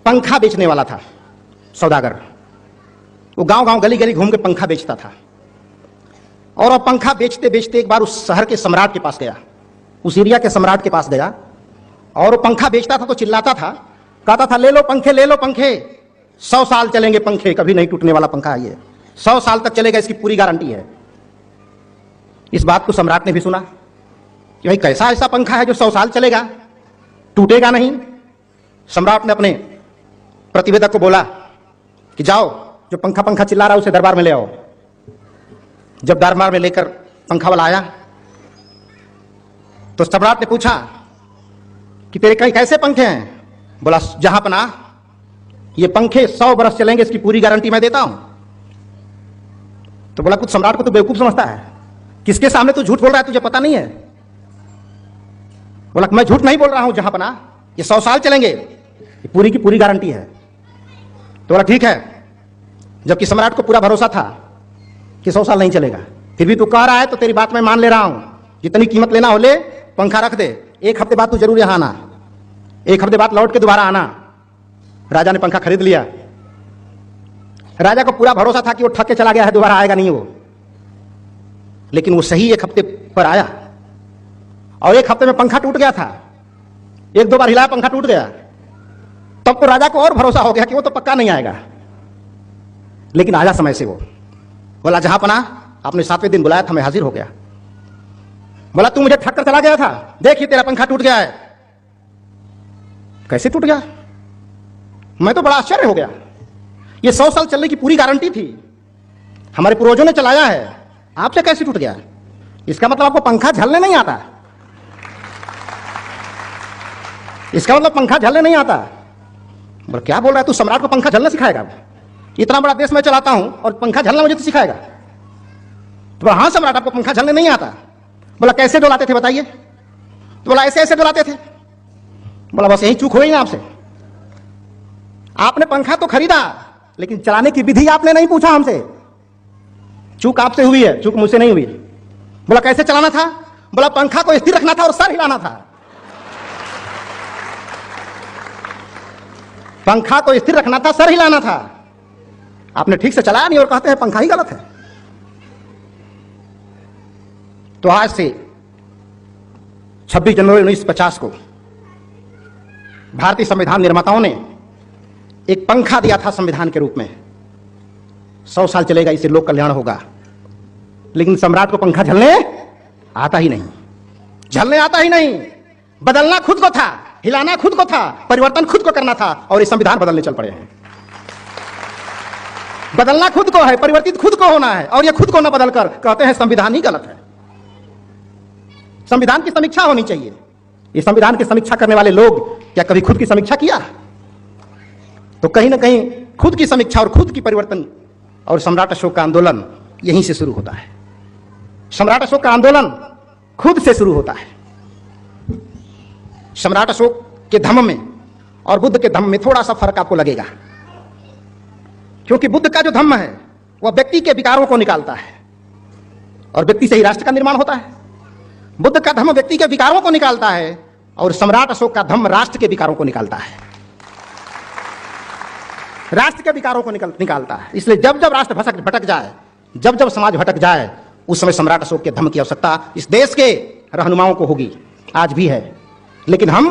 पंखा बेचने वाला था सौदागर। वो गांव गांव गली गली घूम के पंखा बेचता था। और अब पंखा बेचते बेचते एक बार उस शहर के सम्राट के पास गया, उस एरिया के सम्राट के पास गया। और वो पंखा बेचता था तो चिल्लाता था, कहता था ले लो पंखे, ले लो पंखे, 100 साल चलेंगे पंखे, कभी नहीं टूटने वाला पंखा है ये, 100 साल तक चलेगा, इसकी पूरी गारंटी है। इस बात को सम्राट ने भी सुना कि भाई कैसा ऐसा पंखा है जो 100 साल चलेगा, टूटेगा नहीं। सम्राट ने अपने प्रतिवेदक को बोला कि जाओ, जो पंखा पंखा चिल्ला रहा है उसे दरबार में ले आओ। जब दरबार में लेकर पंखा वाला आया तो सम्राट ने पूछा कि तेरे कहीं कैसे पंखे हैं? बोला जहां पना ये पंखे 100 बरस चलेंगे, इसकी पूरी गारंटी मैं देता हूं। तो बोला कुछ सम्राट को तो बेवकूफ समझता है, किसके सामने तू झूठ बोल रहा है, तुझे पता नहीं है? बोला मैं झूठ नहीं बोल रहा हूं, जहां पना ये 100 साल चलेंगे, ये पूरी की पूरी गारंटी है। तो बोला ठीक है। जबकि सम्राट को पूरा भरोसा था कि 100 साल नहीं चलेगा, फिर भी तू कह रहा है तो तेरी बात मैं मान ले रहा हूं, जितनी कीमत लेना हो ले, पंखा रख दे, 1 हफ्ते बाद तू जरूर यहां आना, 1 हफ्ते बाद लौट के दोबारा आना। राजा ने पंखा खरीद लिया। राजा को पूरा भरोसा था कि वो ठग के चला गया है, दोबारा आएगा नहीं वो। लेकिन वो सही 1 हफ्ते पर आया और 1 हफ्ते में पंखा टूट गया था। 1-2 बार हिलाया, पंखा टूट गया। तब तो राजा को और भरोसा हो गया कि वो तो पक्का नहीं आएगा। लेकिन आया समय से वो। बोला जहां पना आपने 7वें दिन बुलाया था, मैं हाजिर हो गया। बोला तू मुझे ठग कर चला गया था, देखिए तेरा पंखा टूट गया है। कैसे टूट गया? मैं तो बड़ा आश्चर्य हो गया। ये 100 साल चलने की पूरी गारंटी थी, हमारे पूर्वजों ने चलाया है, आपसे कैसे टूट गया? इसका मतलब आपको पंखा झलने नहीं आता? इसका मतलब पंखा झलने नहीं आता? बोला क्या बोल रहा है तू, सम्राट को पंखा झलना सिखाएगा? इतना बड़ा देश मैं चलाता हूं और पंखा झलना मुझे तो सिखाएगा? तो बोला हाँ सम्राट, आपको पंखा झलने नहीं आता। बोला कैसे डुलाते थे बताइए? तो बोला ऐसे ऐसे डुलाते थे। बोला बस यही चूक हुई ना आपसे, आपने पंखा तो खरीदा लेकिन चलाने की विधि आपने नहीं पूछा हमसे। चूक आपसे हुई है, चूक मुझसे नहीं हुई। बोला कैसे चलाना था? बोला पंखा को स्थिर रखना था और सर हिलाना था। पंखा को स्थिर रखना था, सर हिलाना था। आपने ठीक से चलाया नहीं और कहते हैं पंखा ही गलत है। तो आज से 26 जनवरी 1950 को भारतीय संविधान निर्माताओं ने एक पंखा दिया था संविधान के रूप में, 100 साल चलेगा, इससे लोक कल्याण होगा। लेकिन सम्राट को पंखा झलने आता ही नहीं, झलने आता ही नहीं। बदलना खुद को था, हिलाना खुद को था, परिवर्तन खुद को करना था, और ये संविधान बदलने चल पड़े हैं। बदलना खुद को है, परिवर्तित खुद को होना है, और ये खुद को न बदलकर कहते हैं संविधान ही गलत है। संविधान की समीक्षा होनी चाहिए। ये संविधान की समीक्षा करने वाले लोग क्या कभी खुद की समीक्षा किया? तो कहीं ना कहीं खुद की समीक्षा और खुद की परिवर्तन और सम्राट अशोक का आंदोलन यहीं से शुरू होता है। सम्राट अशोक का आंदोलन खुद से शुरू होता है। सम्राट अशोक के धम्म में और बुद्ध के धम्म में थोड़ा सा फर्क आपको लगेगा, क्योंकि बुद्ध का जो धम्म है वह व्यक्ति के विकारों को निकालता है और व्यक्ति से ही राष्ट्र का निर्माण होता है। बुद्ध का धम्म व्यक्ति के विकारों को निकालता है और सम्राट अशोक का धम्म राष्ट्र के विकारों को निकालता है। राष्ट्र के विकारों को निकालता है। इसलिए जब जब राष्ट्र भटक जाए, जब जब समाज भटक जाए, उस समय सम्राट अशोक के धम्म की आवश्यकता इस देश के रहनुमाओं को होगी, आज भी है। लेकिन हम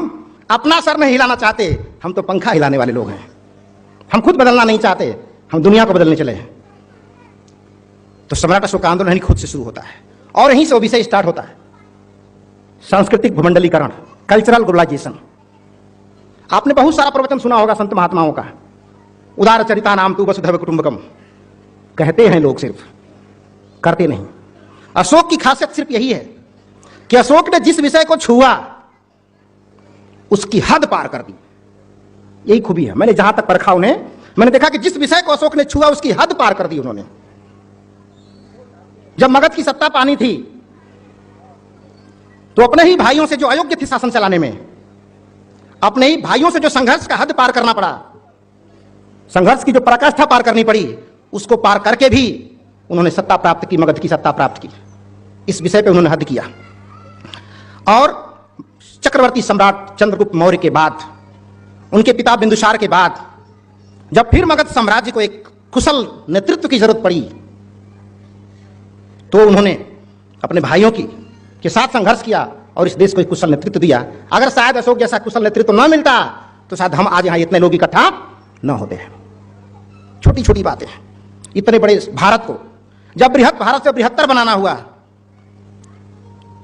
अपना सर नहीं हिलाना चाहते, हम तो पंखा हिलाने वाले लोग हैं। हम खुद बदलना नहीं चाहते, हम दुनिया को बदलने चले हैं। तो सम्राट अशोक का आंदोलन खुद से शुरू होता है और यहीं से वो विषय स्टार्ट होता है, सांस्कृतिक भूमंडलीकरण, कल्चरल ग्लोबलाइजेशन। आपने बहुत सारा प्रवचन सुना होगा संत महात्माओं का, उदार चरिता नाम तू वसुधैव कुटुंबकम, कहते हैं लोग, सिर्फ करते नहीं। अशोक की खासियत सिर्फ यही है कि अशोक ने जिस विषय को छुआ उसकी हद पार कर दी। यही खूबी है। मैंने जहां तक परखा उन्हें, मैंने देखा कि जिस विषय को अशोक ने छुआ उसकी हद पार कर दी उन्होंने। जब मगध की सत्ता पानी थी तो अपने ही भाइयों से जो अयोग्य थे शासन चलाने में, अपने ही भाइयों से जो संघर्ष का हद पार करना पड़ा, संघर्ष की जो पराकाष्ठा पार करनी पड़ी, उसको पार करके भी उन्होंने सत्ता प्राप्त की, मगध की सत्ता प्राप्त की। इस विषय पे उन्होंने हद किया। और चक्रवर्ती सम्राट चंद्रगुप्त मौर्य के बाद उनके पिता बिंदुसार के बाद जब फिर मगध साम्राज्य को एक कुशल नेतृत्व की जरूरत पड़ी, तो उन्होंने अपने भाइयों के साथ संघर्ष किया और इस देश को एक कुशल नेतृत्व दिया। अगर शायद अशोक जैसा कुशल नेतृत्व न मिलता तो शायद हम आज यहां इतने लोग इकट्ठा न होते हैं। छोटी छोटी बातें, इतने बड़े भारत को जब बृहत भारत से बृहत्तर बनाना हुआ,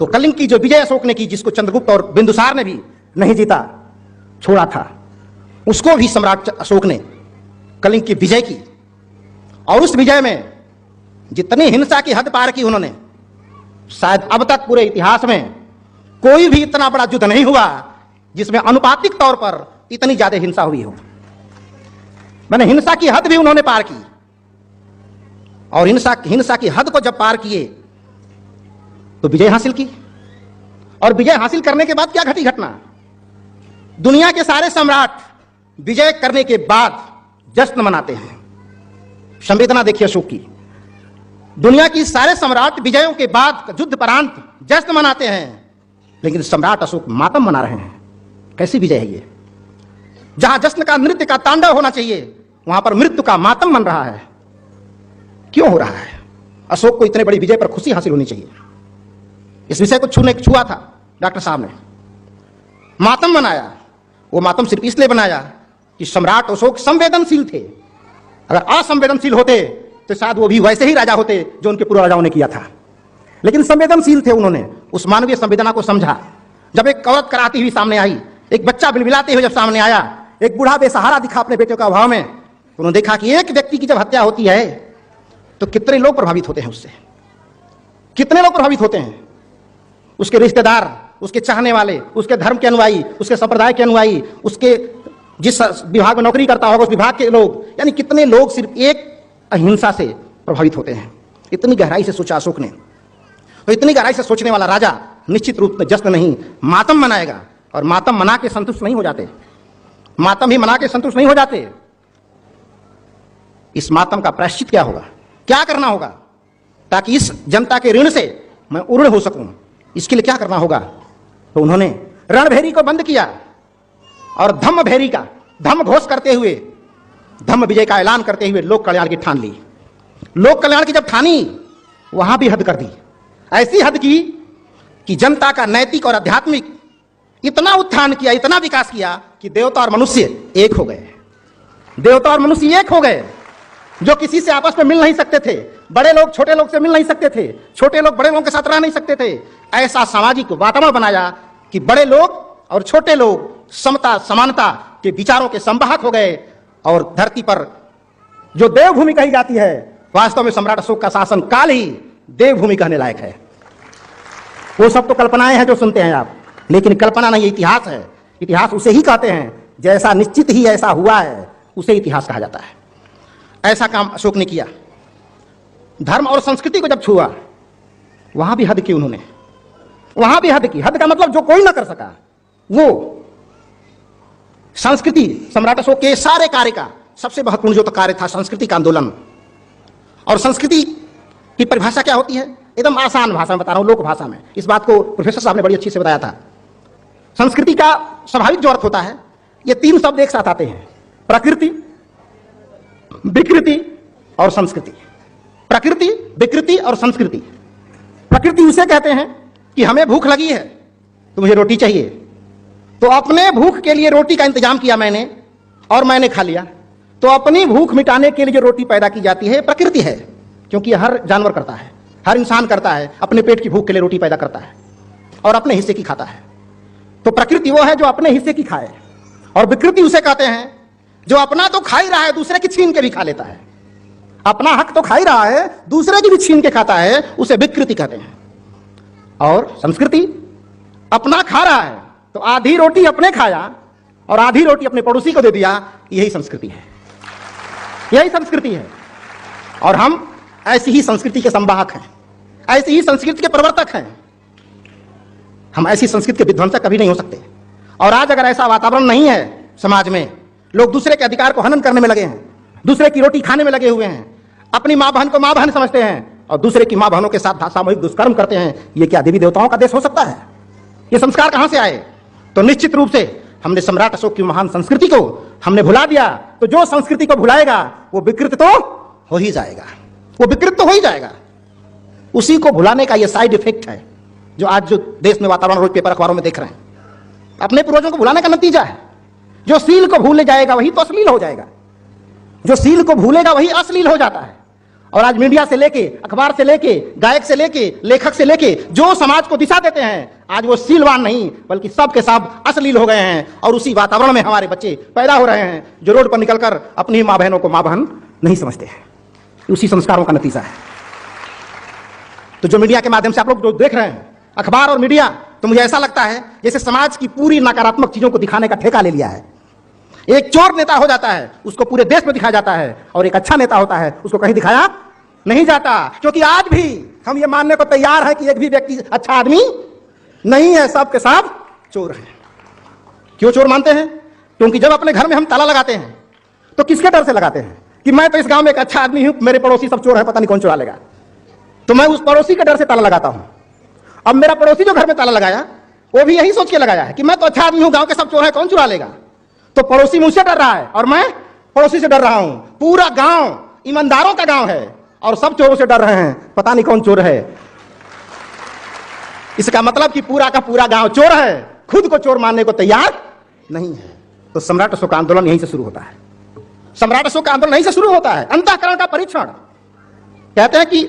तो कलिंग की जो विजय अशोक ने की, जिसको चंद्रगुप्त और बिंदुसार ने भी नहीं जीता, छोड़ा था, उसको भी सम्राट अशोक ने कलिंग की विजय की। और उस विजय में जितनी हिंसा की हद पार की उन्होंने, शायद अब तक पूरे इतिहास में कोई भी इतना बड़ा युद्ध नहीं हुआ जिसमें अनुपातिक तौर पर इतनी ज्यादा हिंसा हुई हो। मैंने हिंसा की हद भी उन्होंने पार की, और हिंसा की हद को जब पार किए तो विजय हासिल की। और विजय हासिल करने के बाद क्या घटी घटना, दुनिया के सारे सम्राट विजय करने के बाद जश्न मनाते हैं। संवेदना देखिए अशोक की, दुनिया की सारे सम्राट विजयों के बाद युद्धपरांत जश्न मनाते हैं, लेकिन सम्राट अशोक मातम मना रहे हैं। कैसी विजय है ये? जहां जश्न का नृत्य का तांडव होना चाहिए, वहां पर मृत्यु का मातम बन रहा है। क्यों हो रहा है? अशोक को इतने बड़ी विजय पर खुशी हासिल होनी चाहिए। इस विषय को छुआ था डॉक्टर साहब ने, मातम मनाया। वो मातम सिर्फ इसलिए बनाया कि सम्राट अशोक संवेदनशील थे। अगर असंवेदनशील होते तो शायद वो भी वैसे ही राजा होते जो उनके पूर्व राजाओं ने किया था, लेकिन संवेदनशील थे। उन्होंने उस मानवीय संवेदना को समझा। जब एक औरत कराती हुई सामने आई, एक बच्चा बिलबिलाते हुए जब सामने आया, एक बूढ़ा बेसहारा दिखा अपने बेटे का अभाव में, तो उन्होंने देखा कि एक व्यक्ति की जब हत्या होती है तो कितने लोग प्रभावित होते हैं उससे, कितने लोग प्रभावित होते हैं। उसके रिश्तेदार, उसके चाहने वाले, उसके धर्म के अनुयायी, उसके संप्रदाय के अनुयायी, उसके जिस विभाग में नौकरी करता होगा उस विभाग के लोग, यानी कितने लोग सिर्फ एक अहिंसा से प्रभावित होते हैं। इतनी गहराई से सोचा अशोक ने। तो इतनी गहराई से सोचने वाला राजा निश्चित रूप में जश्न नहीं, मातम मनाएगा। और मातम मना के संतुष्ट नहीं हो जाते, मातम ही मना के संतुष्ट नहीं हो जाते। इस मातम का प्रायश्चित क्या होगा, क्या करना होगा ताकि इस जनता के ऋण से मैं उऋण हो सकूं? इसके लिए क्या करना होगा? तो उन्होंने रणभेरी को बंद किया और धम्मभेरी का धम्म घोष करते हुए, धम्म विजय का ऐलान करते हुए लोक कल्याण की ठान ली। लोक कल्याण की जब ठानी, वहां भी हद कर दी। ऐसी हद की कि जनता का नैतिक और आध्यात्मिक इतना उत्थान किया, इतना विकास किया कि देवता और मनुष्य एक हो गए। देवता और मनुष्य एक हो गए, जो किसी से आपस में मिल नहीं सकते थे। बड़े लोग छोटे लोग से मिल नहीं सकते थे, छोटे लोग बड़े लोगों के साथ रह नहीं सकते थे। ऐसा सामाजिक वातावरण बनाया कि बड़े लोग और छोटे लोग समता समानता के विचारों के संवाहक हो गए। और धरती पर जो देवभूमि कही जाती है, वास्तव में सम्राट अशोक का शासन काल ही देवभूमि कहने लायक है। वो सब तो कल्पनाएं हैं जो सुनते हैं आप, लेकिन कल्पना नहीं, इतिहास है। इतिहास उसे ही कहते हैं जैसा निश्चित ही ऐसा हुआ है, उसे इतिहास कहा जाता है। ऐसा काम अशोक ने किया। धर्म और संस्कृति को जब छुआ, वहां भी हद की उन्होंने, वहां भी हद की। हद का मतलब जो कोई ना कर सका, वो संस्कृति। सम्राट अशोक के सारे कार्य का सबसे महत्वपूर्ण जो तो कार्य था संस्कृति का आंदोलन। और संस्कृति की परिभाषा क्या होती है? एकदम आसान भाषा में बता रहा हूं, लोक भाषा में। इस बात को प्रोफेसर साहब ने बड़ी अच्छी से बताया था। संस्कृति का स्वाभाविक जो अर्थ होता है, ये तीन शब्द एक साथ आते हैं: प्रकृति, विकृति और संस्कृति। प्रकृति, विकृति और संस्कृति। प्रकृति उसे कहते हैं कि हमें भूख लगी है तो मुझे रोटी चाहिए, तो अपने भूख के लिए रोटी का इंतजाम किया मैंने और मैंने खा लिया। तो अपनी भूख मिटाने के लिए जो रोटी पैदा की जाती है प्रकृति है, क्योंकि हर जानवर करता है, हर इंसान करता है, अपने पेट की भूख के लिए रोटी पैदा करता है और अपने हिस्से की खाता है। तो प्रकृति वो है जो अपने हिस्से की खाए। और विकृति उसे कहते हैं जो अपना तो खा ही रहा है, दूसरे की छीन के भी खा लेता है। अपना हक तो खा ही रहा है, दूसरे की भी छीन के खाता है, उसे विकृति कहते हैं। और संस्कृति अपना खा रहा है तो आधी रोटी अपने खाया और आधी रोटी अपने पड़ोसी को दे दिया, यही संस्कृति है, यही संस्कृति है। और हम ऐसी ही संस्कृति के संवाहक हैं, ऐसी ही संस्कृति के प्रवर्तक हैं। हम ऐसी संस्कृति के विध्वंसक कभी नहीं हो सकते। और आज अगर ऐसा वातावरण नहीं है समाज में, लोग दूसरे के अधिकार को हनन करने में लगे हैं, दूसरे की रोटी खाने में लगे हुए हैं, अपनी मां बहन को मां बहन समझते हैं और दूसरे की मां बहनों के साथ सामूहिक दुष्कर्म करते हैं, ये क्या देवी देवताओं का देश हो सकता है? ये संस्कार कहां से आए? तो निश्चित रूप से हमने सम्राट अशोक की महान संस्कृति को हमने भुला दिया, तो जो संस्कृति को भुलाएगा वो विकृत तो हो ही जाएगा, वो विकृत तो हो ही जाएगा। उसी को भुलाने का ये साइड इफेक्ट है जो आज जो देश में वातावरण रोज पेपर अखबारों में देख रहे हैं। अपने पूर्वजों को भुलाने का नतीजा है। जो सील को भूल जाएगा वही तो अश्लील हो जाएगा, जो सील को भूलेगा वही अश्लील हो जाता है। और आज मीडिया से लेके, अखबार से लेके, गायक से लेके, लेखक से लेके जो समाज को दिशा देते हैं, आज वो सीलवान नहीं बल्कि सब के सब अश्लील हो गए हैं। और उसी वातावरण में हमारे बच्चे पैदा हो रहे हैं जो रोड पर निकलकर अपनी माँ बहनों को माँ बहन नहीं समझते हैं। उसी संस्कारों का नतीजा है। तो जो मीडिया के माध्यम से आप लोग जो देख रहे हैं, अखबार और मीडिया, तो मुझे ऐसा लगता है जैसे समाज की पूरी नकारात्मक चीजों को दिखाने का ठेका ले लिया है। एक चोर नेता हो जाता है उसको पूरे देश में दिखाया जाता है, और एक अच्छा नेता होता है उसको कहीं दिखाया नहीं जाता। क्योंकि आज भी हम ये मानने को तैयार है कि एक भी व्यक्ति अच्छा आदमी नहीं है, सब के सब चोर हैं। क्यों चोर मानते हैं? क्योंकि जब अपने घर में हम ताला लगाते हैं तो किसके डर से लगाते हैं कि मैं तो इस गांव में एक अच्छा आदमी हूं, मेरे पड़ोसी सब चोर है, पता नहीं कौन चुरा लेगा, तो मैं उस पड़ोसी के डर से ताला लगाता हूं। अब मेरा पड़ोसी जो घर में ताला लगाया वो भी यही सोच के लगाया है कि मैं तो अच्छा आदमी हूं, गांव के सब चोर है, कौन चुरा लेगा। तो पड़ोसी मुझसे डर रहा है और मैं पड़ोसी से डर रहा हूं। पूरा गांव ईमानदारों का गांव है और सब चोरों से डर रहे हैं, पता नहीं कौन चोर है। इसका मतलब कि पूरा का पूरा गांव चोर है, खुद को चोर मानने को तैयार नहीं है। तो सम्राट अशोक का आंदोलन यहीं से शुरू होता है। सम्राट अशोक का आंदोलन यहीं से शुरू होता है। अंतःकरण का परीक्षण। कहते हैं कि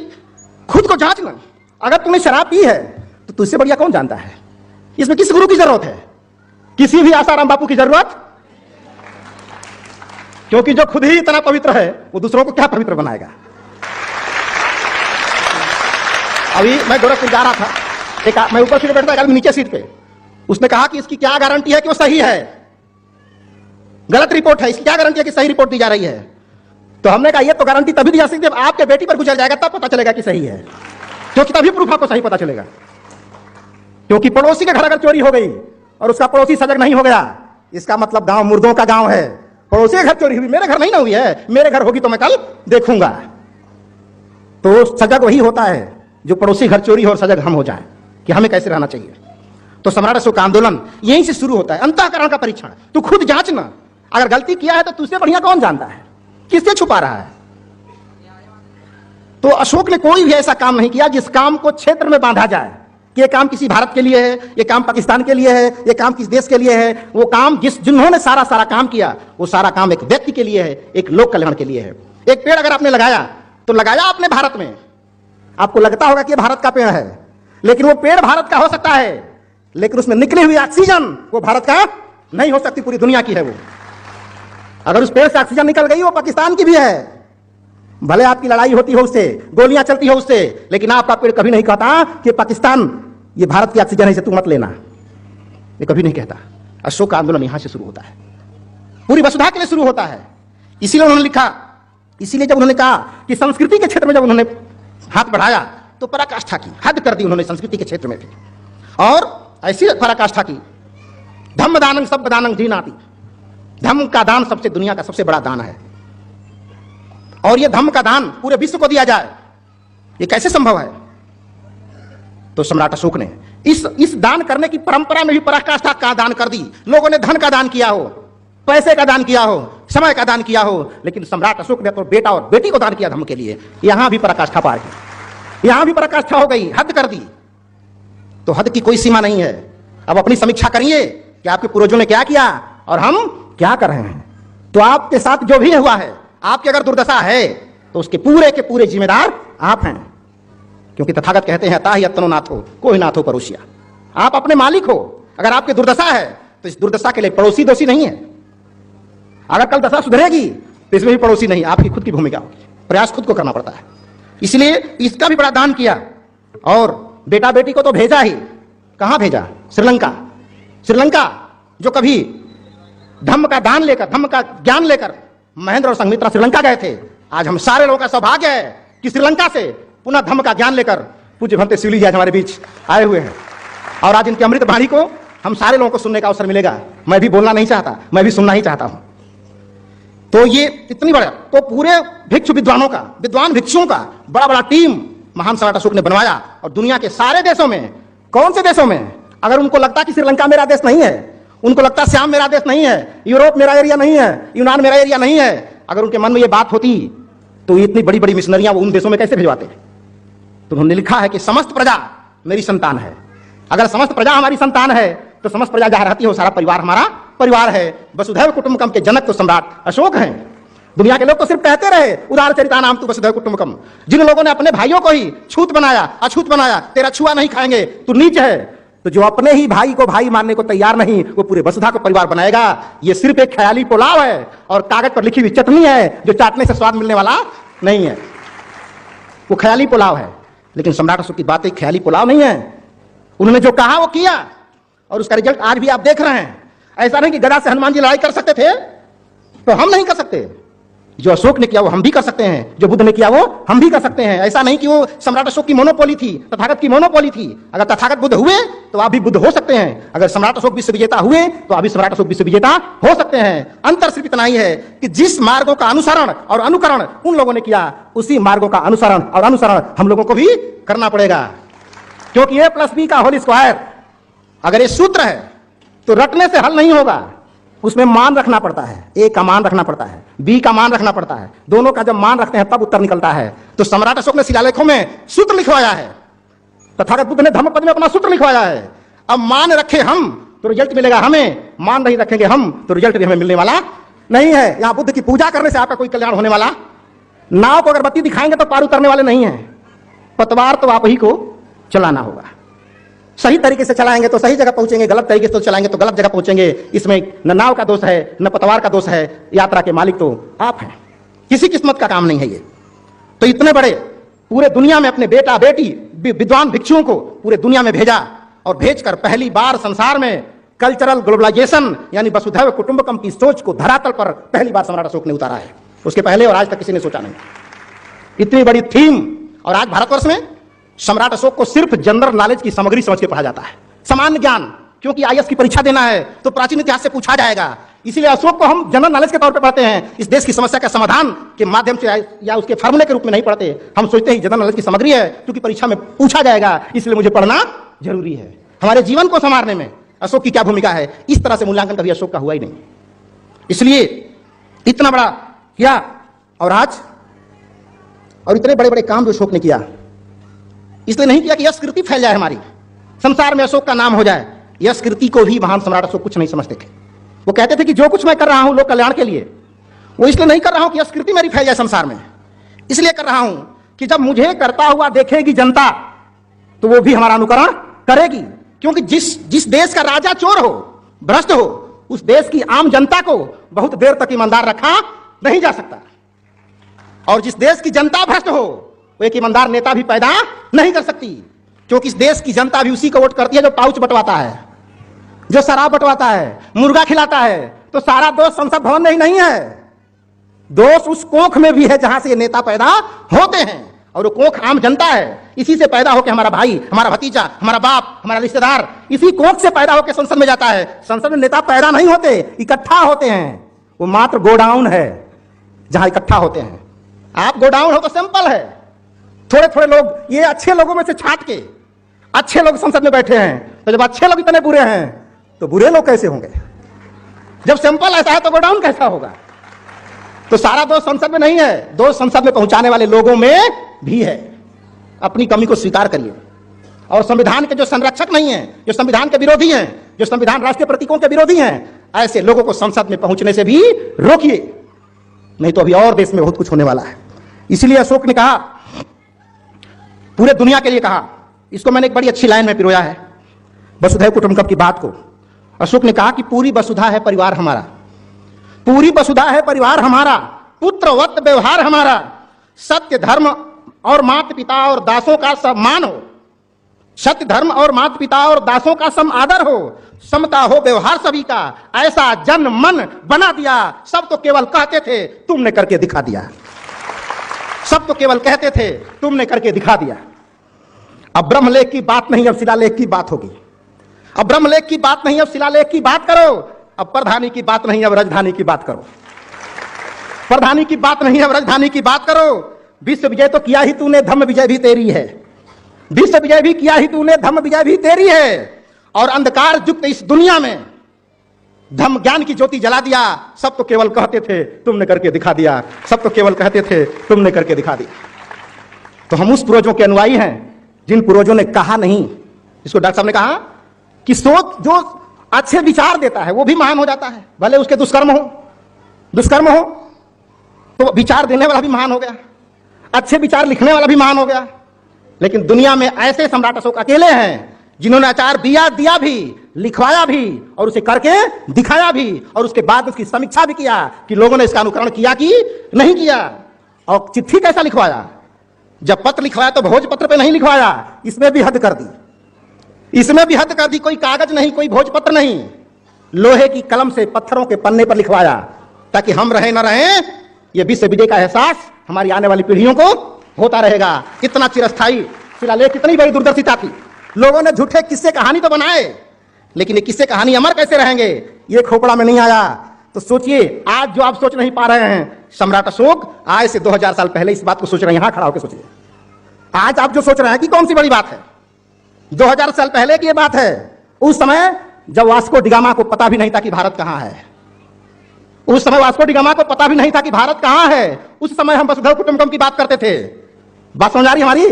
खुद को जांचना। अगर तूने शराब पी है तो तुझसे बढ़िया कौन जानता है। इसमें किस गुरु की जरूरत है? किसी भी आसाराम बापू की जरूरत, क्योंकि जो खुद ही इतना पवित्र है वो दूसरों को क्या पवित्र बनाएगा। अभी मैं गोरखपुर जा रहा था, मैं ऊपर सीट बैठता था, नीचे सीट पे, उसने कहा कि इसकी क्या गारंटी है कि वो सही है, गलत रिपोर्ट है, इसकी क्या गारंटी है कि सही रिपोर्ट दी जा रही है। तो हमने कहा ये तो गारंटी तभी दी जा सकती है जब आपके बेटी पर गुजर जाएगा, तब पता चलेगा कि सही है, क्योंकि तभी प्रूफ आपको सही पता चलेगा। क्योंकि पड़ोसी के घर अगर चोरी हो गई और उसका पड़ोसी सजग नहीं हो गया, इसका मतलब गांव मुर्दों का गांव है। पड़ोसी के घर चोरी हुई, मेरे घर नहीं ना हुई है, मेरे घर होगी तो मैं कल देखूंगा। तो सजग वही होता है जो पड़ोसी घर चोरी हो और सजग हम हो जाए कि हमें कैसे रहना चाहिए। तो सम्राट अशोक का आंदोलन यहीं से शुरू होता है। अंतःकरण का परीक्षण। तू खुद जांचना, अगर गलती किया है तो तुझसे बढ़िया कौन जानता है, किससे छुपा रहा है। तो अशोक ने कोई भी ऐसा काम नहीं किया जिस काम को क्षेत्र में बांधा जाए कि ये काम किसी भारत के लिए है, ये काम पाकिस्तान के लिए है, ये काम किस देश के लिए है। वो काम जिन्होंने सारा काम किया वो सारा काम एक व्यक्ति के लिए है, एक लोक कल्याण के लिए है। एक पेड़ अगर आपने लगाया तो लगाया आपने भारत में, आपको लगता होगा कि ये भारत का पेड़ है, लेकिन वो पेड़ भारत का हो सकता है, लेकिन उसमें निकली हुई ऑक्सीजन वो भारत का नहीं हो सकती, पूरी दुनिया की है वो। अगर उस पेड़ से ऑक्सीजन निकल गई वो पाकिस्तान की भी है। भले आपकी लड़ाई होती हो उससे, गोलियां चलती हो उससे, लेकिन आपका पेड़ कभी नहीं कहता कि पाकिस्तान ये भारत की ऑक्सीजन है, इसे तू मत लेना, ये कभी नहीं कहता। अशोक का आंदोलन यहां से शुरू होता है, पूरी वसुधा के लिए शुरू होता है। इसीलिए उन्होंने लिखा, इसीलिए जब उन्होंने कहा कि संस्कृति के क्षेत्र में जब उन्होंने हाथ बढ़ाया तो पराकाष्ठा की, हद कर दी उन्होंने संस्कृति के क्षेत्र में भी, और ऐसी पराकाष्ठा की, धम्म दानं सब दानं जीनाति। धम्म का दान सबसे दुनिया का सबसे बड़ा दान है, और यह धम्म का दान पूरे विश्व को दिया जाए, यह कैसे संभव है। तो सम्राट अशोक ने इस दान करने की परंपरा में भी पराकाष्ठा का दान कर दी। लोगों ने धन का दान किया हो, पैसे का दान किया हो, समय का दान किया हो, लेकिन सम्राट अशोक ने तो बेटा और बेटी को दान किया धर्म के लिए। यहां भी पराकाष्ठा पार की, यहां भी पराकाष्ठा हो गई, हद कर दी। तो हद की कोई सीमा नहीं है। अब अपनी समीक्षा करिए कि आपके पूर्वजों ने क्या किया और हम क्या कर रहे हैं। तो आपके साथ जो भी हुआ है, आपकी अगर दुर्दशा है तो उसके पूरे के पूरे जिम्मेदार आप हैं, क्योंकि तथागत कहते हैं ताहि यत्नो नाथो कोई नाथो पड़ोसिया। आप अपने मालिक हो। अगर आपकी दुर्दशा है तो इस दुर्दशा के लिए पड़ोसी दोषी नहीं है। अगर कल दशा सुधरेगी तो इसमें भी पड़ोसी नहीं, आपकी खुद की भूमिका होगी, प्रयास खुद को करना पड़ता है। इसलिए इसका भी बड़ा दान किया, और बेटा बेटी को तो भेजा ही, कहां भेजा? श्रीलंका। श्रीलंका जो कभी धम्म का दान लेकर, धम्म का ज्ञान लेकर महेंद्र और संघमित्रा श्रीलंका गए थे। आज हम सारे लोगों का सौभाग्य है कि श्रीलंका से पुनः धम्म का ज्ञान लेकर पूज्य भंते शिवली जी आज हमारे बीच आए हुए हैं, और आज इनकी अमृत वाणी को हम सारे लोगों को सुनने का अवसर मिलेगा। मैं भी बोलना नहीं चाहता, मैं भी सुनना ही चाहता हूं। तो ये इतनी बड़ा, तो पूरे भिक्षु विद्वानों का, विद्वान भिक्षुओं का बड़ा बड़ा टीम महान सम्राट अशोक ने बनवाया, और दुनिया के सारे देशों में, कौन से देशों में, अगर उनको लगता कि श्रीलंका मेरा देश नहीं है, उनको लगता है श्याम मेरा देश नहीं है, यूरोप मेरा एरिया नहीं है, यूनान मेरा एरिया नहीं है। अगर उनके मन में ये बात होती तो इतनी बड़ी बड़ी मिशनरियां वो उन देशों में कैसे भिजवाते? तो उन्होंने लिखा है कि समस्त प्रजा मेरी संतान है। अगर समस्त प्रजा हमारी संतान है तो समस्त प्रजा जहां रहती है वो सारा परिवार हमारा परिवार है। वसुधैव कुटुंबकम के जनक तो सम्राट अशोक हैं। दुनिया के लोग तो सिर्फ कहते रहे उदार चरिता नाम तू वसुधैव कुटुंबकम। जिन लोगों ने अपने भाइयों को ही छूत बनाया, अछूत बनाया, तेरा छुआ नहीं खाएंगे, तू नीच है, तो जो अपने ही भाई को भाई मानने को तैयार नहीं वो पूरे वसुधा को परिवार बनाएगा। ये सिर्फ एक ख्याली पुलाव है और कागज पर लिखी हुई चटनी है जो चाटने से स्वाद मिलने वाला नहीं है। वो ख्याली पुलाव है। लेकिन सम्राट अशोक की बात एक ख्याली पुलाव नहीं है। उन्होंने जो कहा वो किया और उसका रिजल्ट आज भी आप देख रहे हैं। ऐसा नहीं कि गदा से हनुमान जी लड़ाई कर सकते थे तो हम नहीं कर सकते। जो अशोक ने किया वो हम भी कर सकते हैं, जो बुद्ध ने किया वो हम भी कर सकते हैं। ऐसा नहीं कि वो सम्राट अशोक की मोनोपोली थी, तथागत की मोनोपोली थी। अगर तथागत बुद्ध हुए तो आप भी बुद्ध हो सकते हैं। अगर सम्राट अशोक विश्व विजेता हुए तो आप भी सम्राट अशोक विश्व विजेता हो सकते हैं। अंतर सिर्फ इतना ही है कि जिस मार्गों का अनुसरण और अनुकरण उन लोगों ने किया उसी मार्गों का अनुसरण और अनुसरण हम लोगों को भी करना पड़ेगा। क्योंकि A+B का होल स्क्वायर अगर ये सूत्र है तो रटने से हल नहीं होगा। उसमें मान रखना पड़ता है। ए का मान रखना पड़ता है, बी का मान रखना पड़ता है। दोनों का जब मान रखते हैं तब उत्तर निकलता है। तो सम्राट अशोक ने शिलालेखों में सूत्र लिखवाया है, तथागत बुद्ध ने धम्मपद में अपना सूत्र लिखवाया है। अब मान रखे हम तो रिजल्ट मिलेगा हमें, मान नहीं रखेंगे हम तो रिजल्ट भी हमें मिलने वाला नहीं है। यहां बुद्ध की पूजा करने से आपका कोई कल्याण होने वाला, नाव को अगरबत्ती दिखाएंगे तो पार उतरने वाले नहीं है। पतवार तो आप ही को चलाना होगा। सही तरीके से चलाएंगे तो सही जगह पहुंचेंगे, गलत तरीके से चलाएंगे तो गलत जगह पहुंचेंगे। इसमें न नाव का दोष है न पतवार का दोष है, यात्रा के मालिक तो आप हैं। किसी किस्मत का काम नहीं है ये। तो इतने बड़े पूरे दुनिया में अपने बेटा बेटी विद्वान भिक्षुओं को पूरे दुनिया में भेजा और भेजकर पहली बार संसार में कल्चरल ग्लोबलाइजेशन यानी वसुधैव कुटुंबकम की सोच को धरातल पर पहली बार सम्राट अशोक ने उतारा है। उसके पहले और आज तक किसी ने सोचा नहीं। इतनी बड़ी थीम। और आज भारतवर्ष में सम्राट अशोक को सिर्फ जनरल नॉलेज की सामग्री समझ के पढ़ा जाता है, सामान्य ज्ञान। क्योंकि आईएएस की परीक्षा देना है तो प्राचीन इतिहास से पूछा जाएगा, इसलिए अशोक को हम जनरल नॉलेज के तौर पे पढ़ते हैं। इस देश की समस्या का समाधान के माध्यम से या उसके फार्मूले के रूप में नहीं पढ़ते। हम सोचते हैं जनरल नॉलेज की सामग्री है क्योंकि परीक्षा में पूछा जाएगा, इसलिए मुझे पढ़ना जरूरी है। हमारे जीवन को संवारने में अशोक की क्या भूमिका है, इस तरह से मूल्यांकन कभी अशोक का हुआ ही नहीं। इसलिए इतना बड़ा किया और आज और इतने बड़े बड़े काम जो अशोक ने किया, इसलिए नहीं किया कि यश कीर्ति फैल जाए, हमारी संसार में अशोक का नाम हो जाए। यश कीर्ति को भी महान सम्राट अशोक कुछ नहीं समझते थे। वो कहते थे कि जो कुछ मैं कर रहा हूं लोक कल्याण के लिए, वो इसलिए नहीं कर रहा हूं कि यश कीर्ति मेरी फैल जाए संसार में, इसलिए कर रहा हूं कि जब मुझे करता हुआ देखेगी जनता तो वो भी हमारा अनुकरण करेगी। क्योंकि जिस देश का राजा चोर हो, भ्रष्ट हो, उस देश की आम जनता को बहुत देर तक ईमानदार रखा नहीं जा सकता। और जिस देश की जनता भ्रष्ट हो वो एक ईमानदार नेता भी पैदा नहीं कर सकती। क्योंकि इस देश की जनता भी उसी को वोट करती है जो पाउच बंटवाता है, जो शराब बंटवाता है, मुर्गा खिलाता है। तो सारा दोष संसद भवन में ही नहीं है, दोष उस कोख में भी है जहां से ये नेता पैदा होते हैं। और वो कोख आम जनता है। इसी से पैदा होकर हमारा भाई, हमारा भतीजा, हमारा बाप, हमारा रिश्तेदार इसी कोख से पैदा होकर संसद में जाता है। संसद में नेता पैदा नहीं होते, इकट्ठा होते हैं। वो मात्र गोडाउन है जहां इकट्ठा होते हैं। आप गोडाउन हो तो सिंपल है, थोड़े थोड़े लोग, ये अच्छे लोगों में से छाट के अच्छे लोग संसद में बैठे हैं। तो जब अच्छे लोग इतने बुरे हैं तो बुरे लोग कैसे होंगे? जब सिंपल ऐसा है तो गोडाउन कैसा होगा? तो सारा दोष संसद में नहीं है, दोष संसद में पहुंचाने वाले लोगों में भी है। अपनी कमी को स्वीकार करिए। और संविधान के जो संरक्षक नहीं है, जो संविधान के विरोधी हैं, जो संविधान राष्ट्रीय प्रतीकों के विरोधी हैं, ऐसे लोगों को संसद में पहुंचने से भी रोकिए, नहीं तो अभी और देश में बहुत कुछ होने वाला है। इसलिए अशोक ने कहा, पूरे दुनिया के लिए कहा, इसको मैंने एक बड़ी अच्छी लाइन में पिरोया है वसुधैव कुटुंबकम की बात को। अशोक ने कहा कि पूरी वसुधा है परिवार हमारा, पूरी वसुधा है परिवार हमारा, पुत्रवत व्यवहार हमारा, सत्य धर्म और माता पिता और दासों का सम्मान हो, सत्य धर्म और माता पिता और दासों का सम आदर हो, समता हो व्यवहार सभी का, ऐसा जन मन बना दिया। सब तो केवल कहते थे, तुमने करके दिखा दिया। सब तो केवल कहते थे, तुमने करके दिखा दिया। अब ब्रह्मलेख की बात नहीं, अब शिलालेख की बात होगी। अब ब्रह्मलेख की बात नहीं, अब शिलालेख की बात करो। अब प्रधानी की बात नहीं, अब राजधानी की बात करो। प्रधानी की बात नहीं, अब राजधानी की बात करो। विश्व विजय तो किया ही तूने, धम्म विजय भी तेरी है। विश्व विजय भी किया ही तूने, धम्म विजय भी तेरी है। और अंधकार युक्त इस दुनिया में धम्म ज्ञान की ज्योति जला दिया। सब तो केवल कहते थे, तुमने करके दिखा दिया। सब तो केवल कहते थे, तुमने करके दिखा दिया। तो हम उस पूर्वजों के अनुयायी हैं जिन पूर्वजों ने कहा नहीं। इसको डॉक्टर साहब ने कहा कि सोच जो अच्छे विचार देता है वो भी महान हो जाता है, भले उसके दुष्कर्म हो तो विचार देने वाला भी महान हो गया, अच्छे विचार लिखने वाला भी महान हो गया। लेकिन दुनिया में ऐसे सम्राट अशोक अकेले हैं जिन्होंने आचार दिया भी, लिखवाया भी और उसे करके दिखाया भी, और उसके बाद उसकी समीक्षा भी किया कि लोगों ने इसका अनुकरण किया कि नहीं किया। और चिट्ठी कैसा लिखवाया, जब पत्र लिखवाया तो भोजपत्र पे नहीं लिखवाया, इसमें भी हद कर दी, इसमें भी हद कर दी। कोई कागज नहीं, कोई भोजपत्र नहीं, लोहे की कलम से पत्थरों के पन्ने पर लिखवाया, ताकि हम रहे न रहे ये विश्व विजय का एहसास हमारी आने वाली पीढ़ियों को होता रहेगा। कितना चिरस्थायी शिलालेख, कितनी बड़ी दूरदर्शिता थी। लोगों ने झूठे किस्से कहानी तो बनाए, लेकिन ये किस्से कहानी अमर कैसे रहेंगे, ये खोपड़ा में नहीं आया। तो सोचिए, आज जो आप सोच नहीं पा रहे हैं, सम्राट अशोक आज से 2000 साल पहले इस बात को सोच रहे हैं। यहां खड़ा होकर सोचिए, आज आप जो सोच रहे हैं कि कौन सी बड़ी बात है, 2000 साल पहले की ये बात है। उस समय जब वास्को डिगामा को पता भी नहीं था कि भारत कहां है, उस समय वास्को डिगामा को पता भी नहीं था कि भारत कहां है। उस समय हम वसुधैव कुटुंबकम की बात करते थे। बात समझ आ रही हमारी?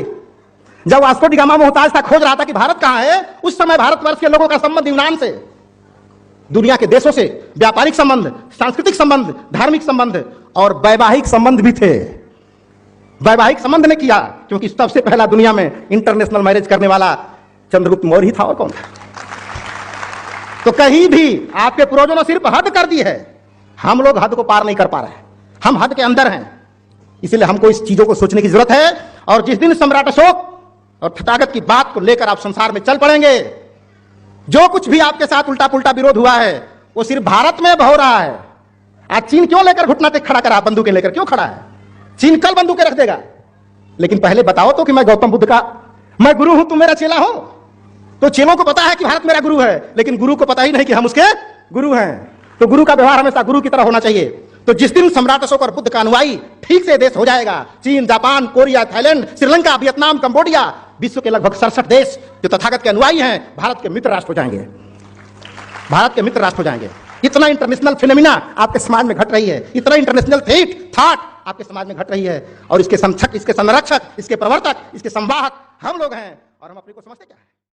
जब वास्को डिगामा मोहताज था, खोज रहा था कि भारत कहां है, उस समय भारतवर्ष के लोगों का संबंध यूनान से, दुनिया के देशों से व्यापारिक संबंध, सांस्कृतिक संबंध, धार्मिक संबंध और वैवाहिक संबंध भी थे। वैवाहिक संबंध ने किया क्योंकि सबसे पहला दुनिया में इंटरनेशनल मैरिज करने वाला चंद्रगुप्त मौर्य ही था, और कौन था। तो कहीं भी आपके पूर्वजों ने सिर्फ हद कर दी है, हम लोग हद को पार नहीं कर पा रहे हैं, हम हद के अंदर हैं। इसलिए हमको इस चीजों को सोचने की जरूरत है। और जिस दिन सम्राट अशोक और तथागत की बात को लेकर आप संसार में चल पड़ेंगे, जो कुछ भी आपके साथ उल्टा पुल्टा विरोध हुआ है वो सिर्फ भारत में हो रहा है। आज चीन क्यों लेकर घुटना टेक खड़ा करा, बंदूकें लेकर क्यों खड़ा है? चीन कल बंदूकें रख देगा। लेकिन पहले बताओ तो कि मैं गौतम बुद्ध का मैं गुरु हूं, तुम मेरा चेला हो। तो चेलों को पता है कि भारत मेरा गुरु है, लेकिन गुरु को पता ही नहीं कि हम उसके गुरु हैं। तो गुरु का व्यवहार हमेशा गुरु की तरह होना चाहिए। तो जिस दिन सम्राट अशोक और बुद्ध का अनुयायी ठीक से देश हो जाएगा, चीन, Japan, Korea, Thailand, Sri Lanka, Vietnam, Cambodia, विश्व के लगभग 67 देश जो तथागत के अनुयायी हैं, भारत के मित्र राष्ट्र हो जाएंगे, भारत के मित्र राष्ट्र हो जाएंगे। इतना इंटरनेशनल फिनोमिना आपके समाज में घट रही है, इतना इंटरनेशनल थॉट आपके समाज में घट रही है, और इसके संरक्षक, इसके संरक्षक, इसके प्रवर्तक, इसके संवाहक हम लोग हैं। और हम अपने को समझते क्या है?